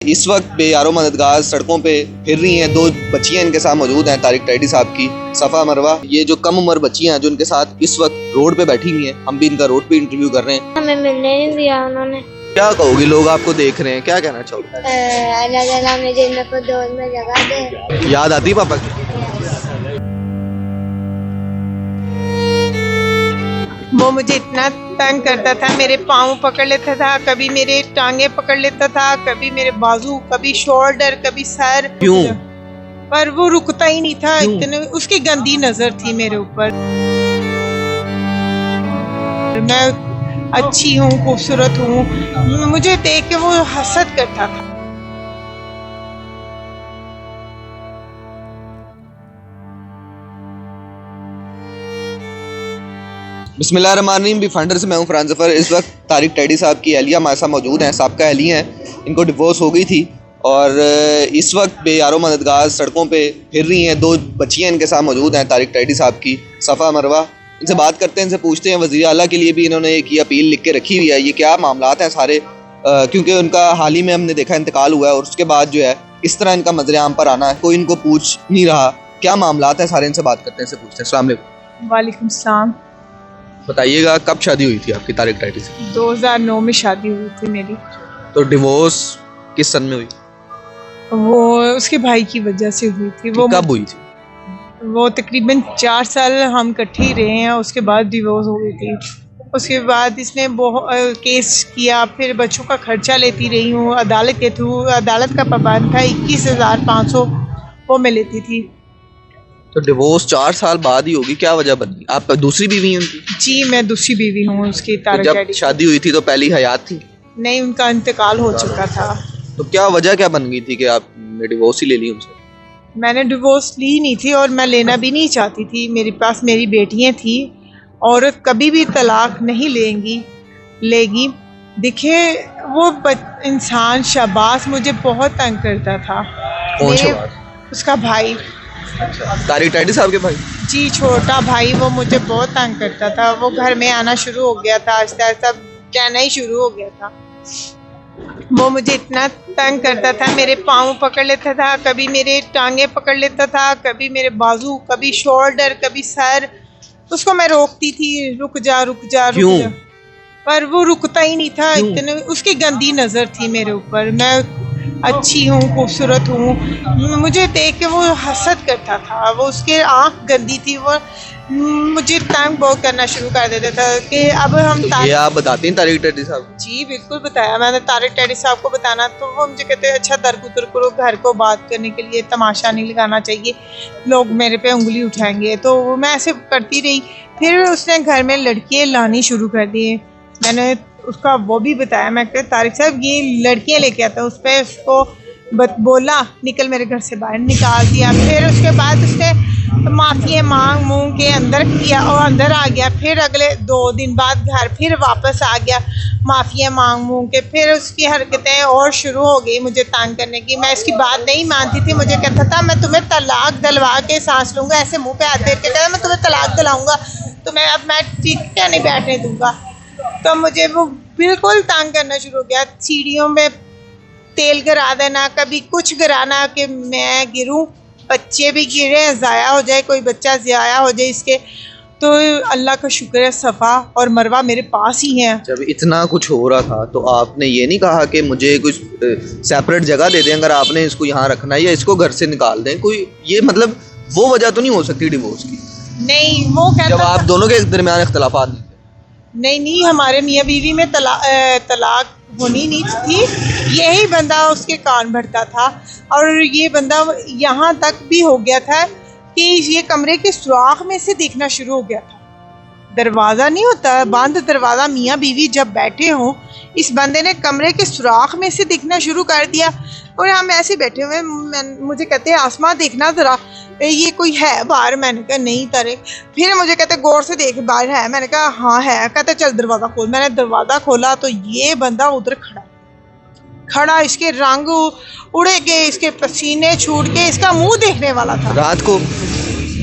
इस वक्त बेयारो मददगार सड़कों पे फिर रही हैं। दो बच्चियां इनके साथ मौजूद हैं, तारिक टैडी साहब की सफ़ा मरवा। ये जो कम उम्र बच्चियां हैं जो इनके साथ इस वक्त रोड पे बैठी हुई हैं, हम भी इनका रोड पे इंटरव्यू कर रहे हैं। हमें मिलने नहीं दिया उन्होंने। क्या कहोगी, लोग आपको देख रहे हैं, क्या कहना चाहोगे? अल्लाह ताला हमें जन्नत को दौर में जगह दे। याद आती पापा की? वो मुझे इतना तंग करता था, मेरे पाँव पकड़ लेता था, कभी मेरे टांगे पकड़ लेता था, कभी मेरे बाजू, कभी शोल्डर, कभी सर। क्यों? पर वो रुकता ही नहीं था। इतने उसकी गंदी नजर थी मेरे ऊपर। मैं अच्छी हूँ, खूबसूरत हूँ, मुझे देख के वो हसद करता था। बिस्मिल्लाहिर्रहमानिर्रहीम। भी फंडर से मैं हूँ फरहान ज़फ़र। इस वक्त तारिक टैडी साहब की अहलिया हमारे साथ मौजूद हैं, साबका अहली हैं। इनको डिवोर्स हो गई थी और इस वक्त बेयारो मददगार सड़कों पे फिर रही हैं। दो बच्चियां इनके साथ मौजूद हैं, तारिक टैडी साहब की सफ़ा मरवा। इनसे बात करते हैं, इनसे पूछते हैं। वज़ीर आला के लिए भी इन्होंने एक अपील लिख के रखी हुई है। ये क्या मामलात हैं सारे, क्योंकि उनका हाल ही में हमने देखा इंतकाल हुआ है और उसके बाद जो है इस तरह इनका मंजर आम पर आना है, कोई इनको पूछ नहीं रहा। क्या मामलात हैं सारे, इनसे बात करते हैं, इनसे पूछते हैं। अस्सलाम वालेकुम। वालेकुम सलाम। बताइएगा, कब शादी हुई थी आपकी तारिक टैडी से? 2009 में शादी हुई थी मेरी। तो डिवोर्स किस सन में हुई? वो उसके भाई की वजह से हुई थी। वो कब हुई थी? वो तकरीबन 4 साल हम इकट्ठे ही रहे हैं, उसके बाद डिवोर्स हो गई थी। उसके बाद इसने केस किया, फिर बच्चों का खर्चा लेती रही हूँ अदालत के थ्रू। अदालत का पाबंद था 21,500 वो मैं लेती थी। तो डिवोर्स 4 साल बाद ही होगी, क्या वजह बनी? आप दूसरी बीवी हैं उनकी? जी, मैं दूसरी बीवी हूँ उसकी। तो तारिक जब टैडी शादी हुई थी तो पहली हयात थी? नहीं, उनका इंतकाल हो चुका था। तो क्या वजह क्या बन गई थी कि आपने डिवोर्स ही ले ली उनसे? मैंने डिवोर्स ली नहीं थी और मैं लेना भी नहीं चाहती थी। मेरे पास मेरी बेटियां थी। औरत कभी भी तलाक नहीं लेगी। देखिए, वो इंसान शहबाज मुझे बहुत तंग करता था। कौन शहबाज? उसका भाई। तारिक टैडी साहब के भाई? जी, छोटा भाई। वो मुझे बहुत तंग करता था। वो घर में आना शुरू हो गया था, आहिस्ता आहिस्ता कहना ही शुरू हो गया था। वो मुझे इतना तंग करता था, मेरे पाँव पकड़ लेता था, कभी मेरे टांगे पकड़ लेता था, कभी मेरे बाजू, कभी शोल्डर, कभी सर। उसको मैं रोकती थी, रुक जा रुक जा रुक क्यों? जा, पर वो रुकता ही नहीं था। इतने उसकी गंदी नजर थी मेरे ऊपर। मैं अच्छी हूँ, खूबसूरत हूँ, मुझे देख के वो हसद करता था। वो उसके आँख गंदी थी। वो मुझे तंग बहुत करना शुरू कर देता था कि अब हम ये आप बताती हैं तारिक टैडी साहब? जी बिल्कुल बताया मैंने तारिक टैडी साहब को बताना। तो वो मुझे कहते हैं अच्छा दरगुदर करो, घर को बात करने के लिए तमाशा नहीं लगाना चाहिए, लोग मेरे पे उंगली उठाएंगे। तो मैं ऐसे करती रही। फिर उसने घर में लड़कियाँ लानी शुरू कर दी। मैंने उसका वो भी बताया, मैं कहते तारिक साहब ये लड़कियाँ लेके आता, उस पर उसको बोला निकल मेरे घर से बाहर, निकाल दिया। फिर उसके बाद उसने माफिया मांग मूंग के अंदर किया और अंदर आ गया। फिर अगले 2 दिन बाद घर फिर वापस आ गया माफिया मांग मूंग के। फिर उसकी हरकतें और शुरू हो गई मुझे तंग करने की। मैं इसकी बात नहीं मानती थी। मुझे कहता था मैं तुम्हें तलाक दिलवा के सांस लूंगा, ऐसे मुंह पे हाथ फेर के कहता मैं तुम्हें तलाक दिलाऊंगा, तुम्हें अब मैं ठीक क्या नहीं बैठने दूंगा। तो मुझे वो बिल्कुल तंग करना शुरू हो गया। सीढ़ियों में तेल गिरा देना, कभी कुछ गिराना कि मैं गिरूं, बच्चे भी गिरे, ज़ाया हो जाए, कोई बच्चा ज़ाया हो जाए इसके। तो अल्लाह का शुक्र है सफ़ा और मरवा मेरे पास ही हैं। जब इतना कुछ हो रहा था तो आपने ये नहीं कहा कि मुझे कुछ सेपरेट जगह दे दें, अगर आपने इसको यहाँ रखना है या इसको घर से निकाल दें? कोई ये मतलब वो वजह तो नहीं हो सकती डिवोर्स की? नहीं, वो कहता जब आप दोनों के दरमियान इख्तलाफात नहीं, हमारे मियाँ बीवी में तलाक होनी नहीं थी। यही बंदा उसके कान भरता था और ये बंदा यहाँ तक भी हो गया था कि ये कमरे के सुराख में से देखना शुरू हो गया था। दरवाज़ा नहीं होता बंद, दरवाज़ा मियाँ बीवी जब बैठे हों, इस बंदे ने कमरे के सुराख में से देखना शुरू कर दिया। और हम ऐसे बैठे हुए, मुझे कहते हैं आसमान देखना ज़रा, ये कोई है बाहर? मैंने कहा नहीं तारिक। फिर मुझे कहते गौर से देख बाहर है। मैंने कहा हाँ है। कहते चल दरवाज़ा खोल। मैंने दरवाज़ा खोला तो ये बंदा उधर खड़ा, इसके रंग उड़े के, इसके पसीने छूट के, इसका मुंह देखने वाला था। रात को?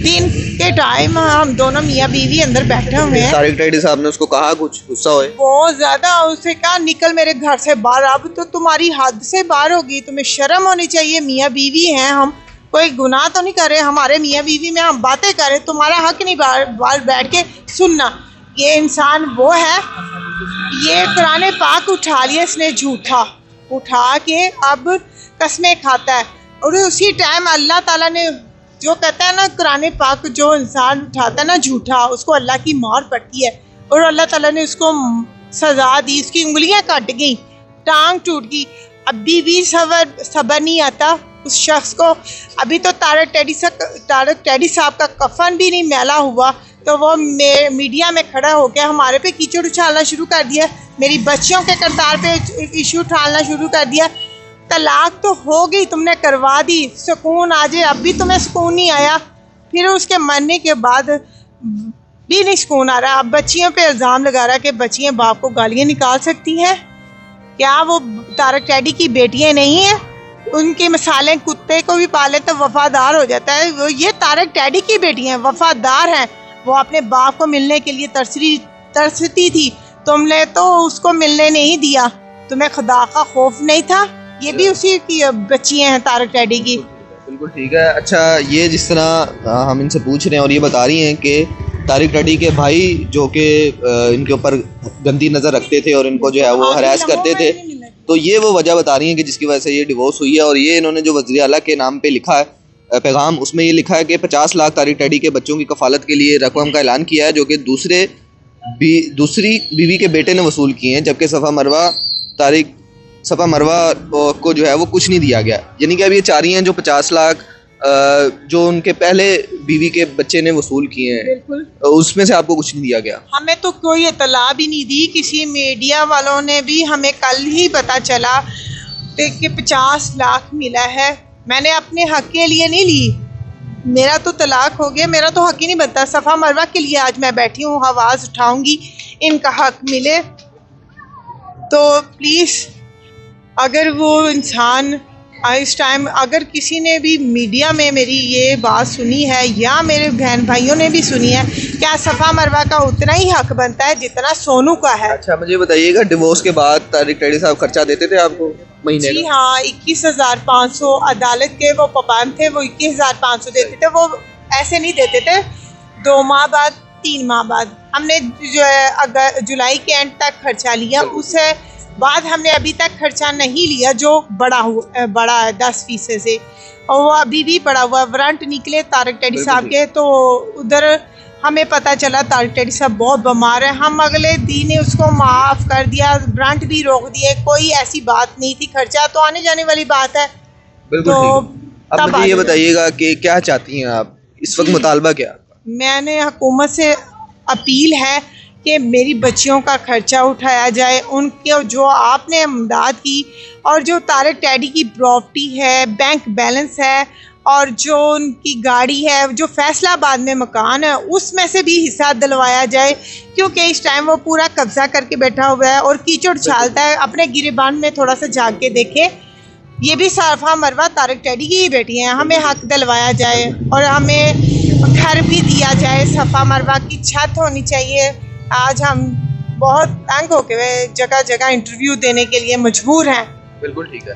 दिन के टाइम हम दोनों मियाँ बीवी अंदर बैठे हुए हैं। तारिक टैडी साहब ने उसको कहा कुछ, गुस्सा हुए? बहुत ज्यादा। उससे कहा निकल मेरे घर से बाहर, अब तो तुम्हारी हद से बाहर होगी, तुम्हें शर्म होनी चाहिए, मियाँ बीवी हैं हम, कोई गुनाह तो नहीं कर रहे, हमारे मियाँ बीवी में हम बातें करें, तुम्हारा हक नहीं बाहर बैठ के सुनना। ये इंसान वो है, ये कुरान पाक उठा लिया इसने झूठा, उठा के अब कस्में खाता है। और उसी टाइम अल्लाह ताला ने जो कहता है ना, कुरान पाक जो इंसान उठाता है ना झूठा, उसको अल्लाह की मार पड़ती है। और अल्लाह ताला ने उसको सज़ा दी, उसकी उंगलियां कट गई, टांग टूट गई। अभी भी सबर नहीं आता उस शख्स को। अभी तो तारिक टैडी साहब का कफन भी नहीं मैला हुआ तो वो मीडिया में खड़ा होकर हमारे पे कीचड़ उछालना शुरू कर दिया, मेरी बच्चियों के करतार पे इशू उठाना शुरू कर दिया। तलाक तो हो गई, तुमने करवा दी, सुकून आ जाए, अब भी तुम्हें सुकून नहीं आया, फिर उसके मरने के बाद भी नहीं सुकून आ रहा। अब बच्चियों पे इल्ज़ाम लगा रहा है कि बच्चियाँ बाप को गालियाँ निकाल सकती हैं। क्या वो तारिक टैडी की बेटियाँ नहीं हैं? उनकी मिसालें कुत्ते को भी पाले तो वफादार हो जाता है। वो ये तारिक टैडी की बेटियाँ वफादार हैं, वो अपने बाप को मिलने के लिए तरसती थी, तुमने तो उसको मिलने नहीं दिया, तुम्हें खुदा का खौफ नहीं था। ये भी उसी की बच्चियाँ हैं तारिक टैडी की। बिल्कुल ठीक है। अच्छा, ये जिस तरह हम इनसे पूछ रहे हैं और ये बता रही हैं कि तारिक टैडी के भाई जो कि इनके ऊपर गंदी नज़र रखते थे और इनको जो है वो हरास करते थे, तो ये वो वजह बता रही हैं कि जिसकी वजह से ये डिवोर्स हुई है। और ये इन्होंने जो वज़ीर आला के नाम पे लिखा है पैगाम, उसमें ये लिखा है कि 50 लाख तारिक टैडी के बच्चों की कफालत के लिए रकम का ऐलान किया है, जो कि दूसरी बीवी के बेटे ने वसूल किए हैं, जबकि सफ़ा मरवा को जो है वो कुछ नहीं दिया गया। यानी कि अब ये चाह रही हैं जो 50 लाख जो उनके पहले बीवी के बच्चे ने वसूल किए हैं, उसमें से आपको कुछ नहीं दिया गया। हमें तो कोई इतला भी नहीं दी, किसी मीडिया वालों ने भी, हमें कल ही पता चला कि 50 लाख मिला है। मैंने अपने हक के लिए नहीं ली, मेरा तो तलाक हो गया, मेरा तो हक ही नहीं बनता। सफ़ा मरवा के लिए आज मैं बैठी हूँ, आवाज़ उठाऊंगी, इनका हक मिले। तो प्लीज़ अगर वो इंसान इस टाइम, अगर किसी ने भी मीडिया में मेरी ये बात सुनी है या मेरे बहन भाइयों ने भी सुनी है, क्या सफ़ा मरवा का उतना ही हक बनता है जितना सोनू का है? अच्छा, मुझे बताइएगा, डिवोर्स के बाद तारिक टैडी साहब खर्चा देते थे आपको महीने जी हाँ, 21,500 अदालत के वो पाबंद थे, वो 21,500 देते थे। वो ऐसे नहीं देते थे 2 माह बाद 3 माह बाद। हमने जो है अगर जुलाई के एंड तक खर्चा लिया, उससे बाद हमने अभी तक खर्चा नहीं लिया जो बड़ा है 10% से, और वो अभी भी पड़ा हुआ। वारंट निकले तारिक टैडी साहब के, तो उधर हमें पता चला तारिक टैडी साहब बहुत बीमार है, हम अगले दिन ही उसको माफ़ कर दिया, वारंट भी रोक दिए, कोई ऐसी बात नहीं थी, खर्चा तो आने जाने वाली बात है। बिल्कुल तो अब मुझे ये बताइएगा कि क्या चाहती हैं आप इस वक्त, मुतालबा क्या? मैंने हुकूमत से अपील है कि मेरी बच्चियों का खर्चा उठाया जाए, उनके जो आपने इमदाद की, और जो तारिक टैडी की प्रॉपर्टी है, बैंक बैलेंस है, और जो उनकी गाड़ी है, जो फैसलाबाद में मकान है, उसमें से भी हिस्सा दिलवाया जाए, क्योंकि इस टाइम वो पूरा कब्जा करके बैठा हुआ है और कीचड़ छालता है। अपने गिरेबान में थोड़ा सा झाँक के देखे, ये भी सफ़ा मरवा तारिक टैडी की ही बेटी हैं, हमें हक दिलवाया जाए और हमें घर भी दिया जाए, सफ़ा मरवा की छत होनी चाहिए। आज हम बहुत तंग होके जगह जगह इंटरव्यू देने के लिए मजबूर हैं। बिल्कुल ठीक है।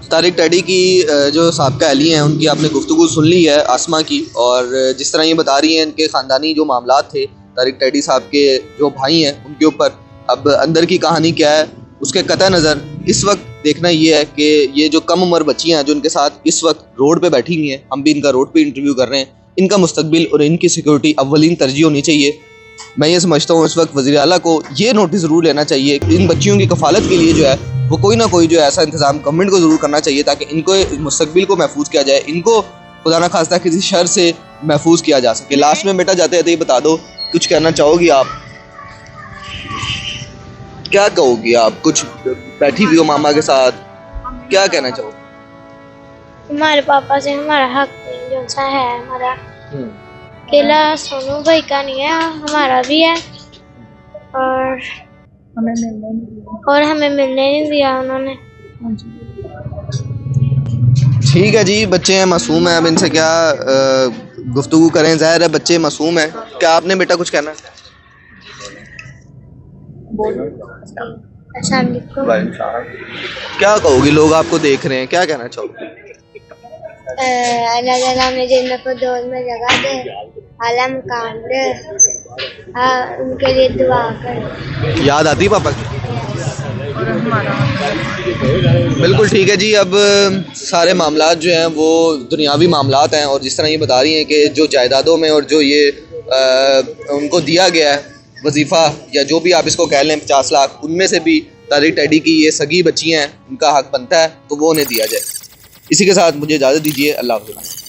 तारिक टैडी की जो साबका अहली हैं, उनकी आपने गुफ्तगू सुन ली है आसमा की, और जिस तरह ये बता रही हैं इनके ख़ानदानी जो मामलात थे तारिक टैडी साहब के जो भाई हैं उनके ऊपर, अब अंदर की कहानी क्या है उसके कतई नज़र इस वक्त देखना ये है कि ये जो कम उम्र बच्चियाँ हैं जो इनके साथ इस वक्त रोड पे बैठी हुई हैं, हम भी इनका रोड पे इंटरव्यू कर रहे हैं, इनका मुस्तकबिल और इनकी सिक्योरिटी अव्वलीन तरजीह होनी चाहिए। मैं ये समझता हूँ इस वक्त वज़ीर आला को ये नोटिस ज़रूर लेना चाहिए कि इन बच्चियों की कफ़ालत के लिए जो है वो कोई ना कोई जो ऐसा इंतज़ाम गवर्नमेंट को ज़रूर करना चाहिए, ताकि इनको मुस्तकबिल को महफूज किया जाए, इनको खुदा ना खास्ता किसी शर से महफूज किया जा सके। लास्ट में बेटा जाते जाते ये बता दो, कुछ कहना चाहोगी आप? क्या कहोगी आप? कुछ बैठी हुई हो मामा के साथ, क्या कहना चाहोगे? हमारे पापा से हमारा हक जो सा है हमारा केला सोनू भाई का नहीं है, हमारा भी है, और हमें मिलने नहीं दिया उन्होंने। ठीक है जी, बच्चे हैं, मासूम हैं, अब इनसे क्या गुफ्तगू करें, ज़ाहिर है बच्चे मासूम हैं। क्या आपने बेटा कुछ कहना है? अस्सलाम वालेकुम। क्या कहोगी, लोग आपको देख रहे हैं, क्या कहना चाहोगे? अल्लाह ताला में जन्नत को दौर में जगह दे, आला मुकाम दे, उनके लिए दुआ कर। याद आती है पापा की? बिल्कुल ठीक है जी। अब सारे मामलात जो हैं वो दुनियावी मामलात हैं, और जिस तरह ये बता रही हैं कि जो जायदादों में और जो ये उनको दिया गया है वजीफ़ा या जो भी आप इसको कह लें 50 लाख, उनमें से भी तारिक टैडी की ये सगी बच्चियाँ हैं, उनका हक बनता है तो वो उन्हें दिया जाए। इसी के साथ मुझे इजाज़त दीजिए। अल्लाह हाफ़िज़।